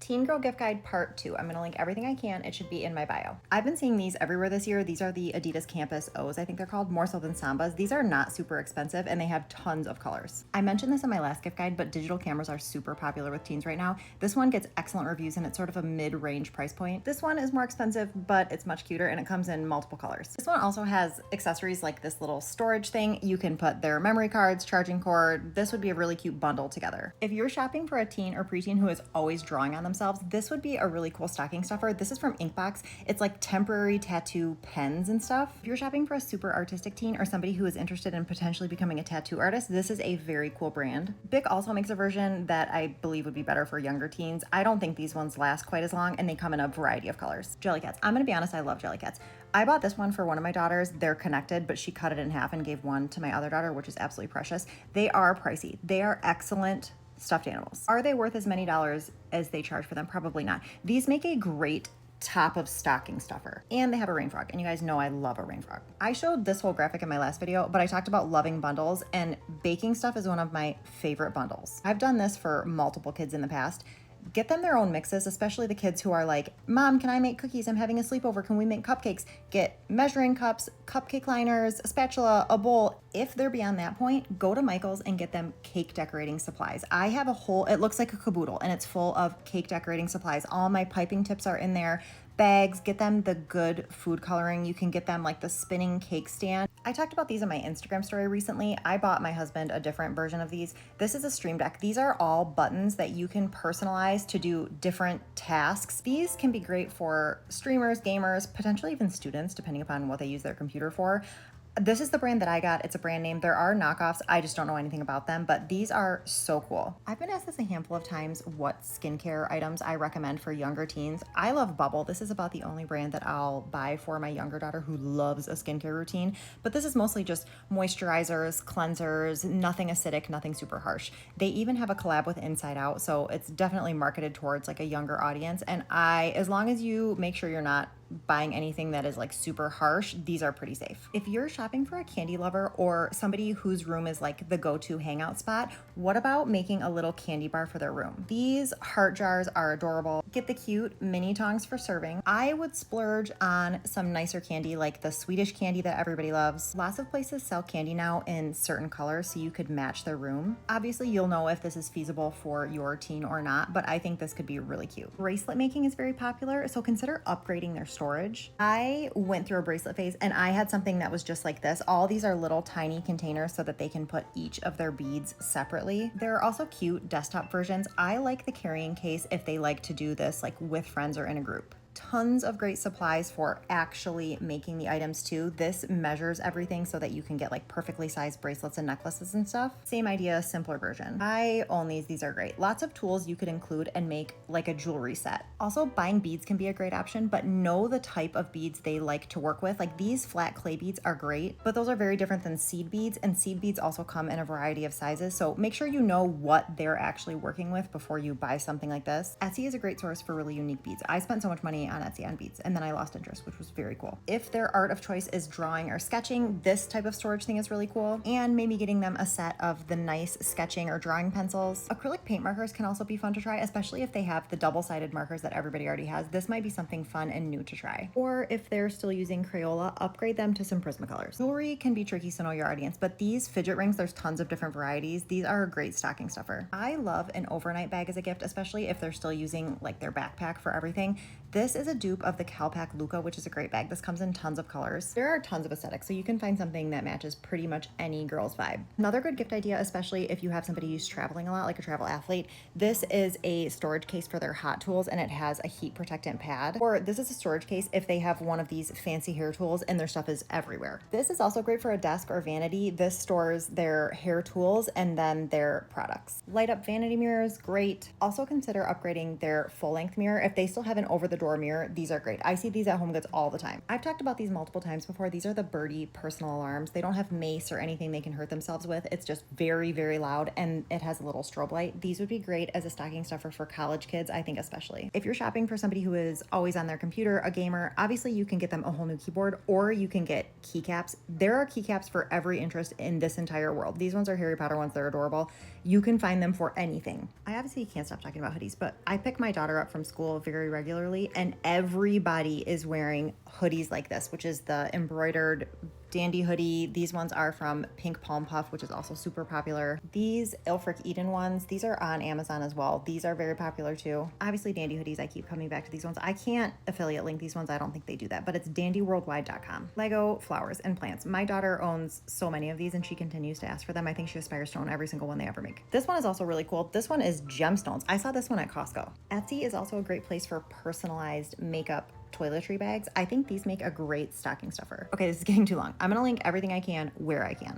Teen Girl Gift Guide Part 2. I'm going to link everything I can. It should be in my bio. I've been seeing these everywhere this year. These are the Adidas Campus O's, I think they're called, more so than Sambas. These are not super expensive and they have tons of colors. I mentioned this in my last gift guide, but digital cameras are super popular with teens right now. This one gets excellent reviews and it's sort of a mid-range price point. This one is more expensive, but it's much cuter and it comes in multiple colors. This one also has accessories like this little storage thing. You can put their memory cards, charging cord. This would be a really cute bundle together. If you're shopping for a teen or preteen who is always drawing on themselves, this would be a really cool stocking stuffer. This is from Inkbox. It's like temporary tattoo pens and stuff. If you're shopping for a super artistic teen or somebody who is interested in potentially becoming a tattoo artist, this is a very cool brand. Bic also makes a version that I believe would be better for younger teens. I don't think these ones last quite as long and they come in a variety of colors. Jellycats. I'm gonna be honest, I love Jellycats. I bought this one for one of my daughters. They're connected, but she cut it in half and gave one to my other daughter, which is absolutely precious. They are pricey. They are excellent stuffed animals. Are they worth as many dollars as they charge for them? Probably not. These make a great top of stocking stuffer, and they have a rain frog, and you guys know I love a rain frog. I showed this whole graphic in my last video, but I talked about loving bundles, and baking stuff is one of my favorite bundles. I've done this for multiple kids in the past. Get them their own mixes, especially the kids who are like, Mom, can I make cookies? I'm having a sleepover. Can we make cupcakes? Get measuring cups, cupcake liners, a spatula, a bowl. If they're beyond that point, go to Michael's and get them cake decorating supplies. I have a whole, it looks like a caboodle and it's full of cake decorating supplies. All my piping tips are in there. Bags, get them the good food coloring. You can get them like the spinning cake stand. I talked about these in my Instagram story recently. I bought my husband a different version of these. This is a Stream Deck. These are all buttons that you can personalize to do different tasks. These can be great for streamers, gamers, potentially even students, depending upon what they use their computer for. This is the brand that I got. It's a brand name. There are knockoffs. I just don't know anything about them, but these are so cool. I've been asked this a handful of times, what skincare items I recommend for younger teens. I love Bubble. This is about the only brand that I'll buy for my younger daughter who loves a skincare routine, but this is mostly just moisturizers, cleansers, nothing acidic, nothing super harsh. They even have a collab with Inside Out, so it's definitely marketed towards like a younger audience, and as long as you make sure you're not buying anything that is like super harsh, these are pretty safe. If you're shopping for a candy lover or somebody whose room is like the go-to hangout spot, what about making a little candy bar for their room? These heart jars are adorable. Get the cute mini tongs for serving. I would splurge on some nicer candy like the Swedish candy that everybody loves. Lots of places sell candy now in certain colors so you could match their room. Obviously, you'll know if this is feasible for your teen or not, but I think this could be really cute. Bracelet making is very popular, so consider upgrading their storage. I went through a bracelet phase and I had something that was just like this. All these are little tiny containers so that they can put each of their beads separately. There are also cute desktop versions. I like the carrying case if they like to do this like with friends or in a group. Tons of great supplies for actually making the items too. This measures everything so that you can get like perfectly sized bracelets and necklaces and stuff. Same idea, simpler version. I own these. These are great. Lots of tools you could include and make like a jewelry set. Also, buying beads can be a great option, but know the type of beads they like to work with. Like these flat clay beads are great, but those are very different than seed beads, and seed beads also come in a variety of sizes. So make sure you know what they're actually working with before you buy something like this. Etsy is a great source for really unique beads. I spent so much money on Etsy on beads and then I lost interest, which was very cool. If their art of choice is drawing or sketching, this type of storage thing is really cool. And maybe getting them a set of the nice sketching or drawing pencils. Acrylic paint markers can also be fun to try, especially if they have the double-sided markers that everybody already has. This might be something fun and new to try. Or if they're still using Crayola, upgrade them to some Prismacolors. Jewelry can be tricky, so know your audience, but these fidget rings, there's tons of different varieties. These are a great stocking stuffer. I love an overnight bag as a gift, especially if they're still using like their backpack for everything. This is a dupe of the Calpak Luca, which is a great bag. This comes in tons of colors. There are tons of aesthetics, so you can find something that matches pretty much any girl's vibe. Another good gift idea, especially if you have somebody who's traveling a lot, like a travel athlete, this is a storage case for their hot tools and it has a heat protectant pad. Or this is a storage case if they have one of these fancy hair tools and their stuff is everywhere. This is also great for a desk or vanity. This stores their hair tools and then their products. Light up vanity mirrors, great. Also consider upgrading their full length mirror. If they still have an over the door mirror, these are great. I see these at HomeGoods all the time. I've talked about these multiple times before. These are the Birdie personal alarms. They don't have mace or anything they can hurt themselves with. It's just very, very loud, and it has a little strobe light. These would be great as a stocking stuffer for college kids, I think especially. If you're shopping for somebody who is always on their computer, a gamer, obviously you can get them a whole new keyboard, or you can get keycaps. There are keycaps for every interest in this entire world. These ones are Harry Potter ones. They're adorable. You can find them for anything. I obviously can't stop talking about hoodies, but I pick my daughter up from school very regularly, and everybody is wearing hoodies like this, which is the embroidered dandy hoodie. These ones are from Pink Palm Puff, which is also super popular. These Ilfric Eden ones, these are on Amazon as well. These are very popular too. Obviously dandy hoodies, I keep coming back to these ones. I can't affiliate link these ones. I don't think they do that, but it's dandyworldwide.com. Lego flowers and plants. My daughter owns so many of these and she continues to ask for them. I think she aspires to own every single one they ever make. This one is also really cool. This one is gemstones. I saw this one at Costco. Etsy is also a great place for personalized makeup toiletry bags. I think these make a great stocking stuffer. Okay, this is getting too long. I'm gonna link everything I can where I can.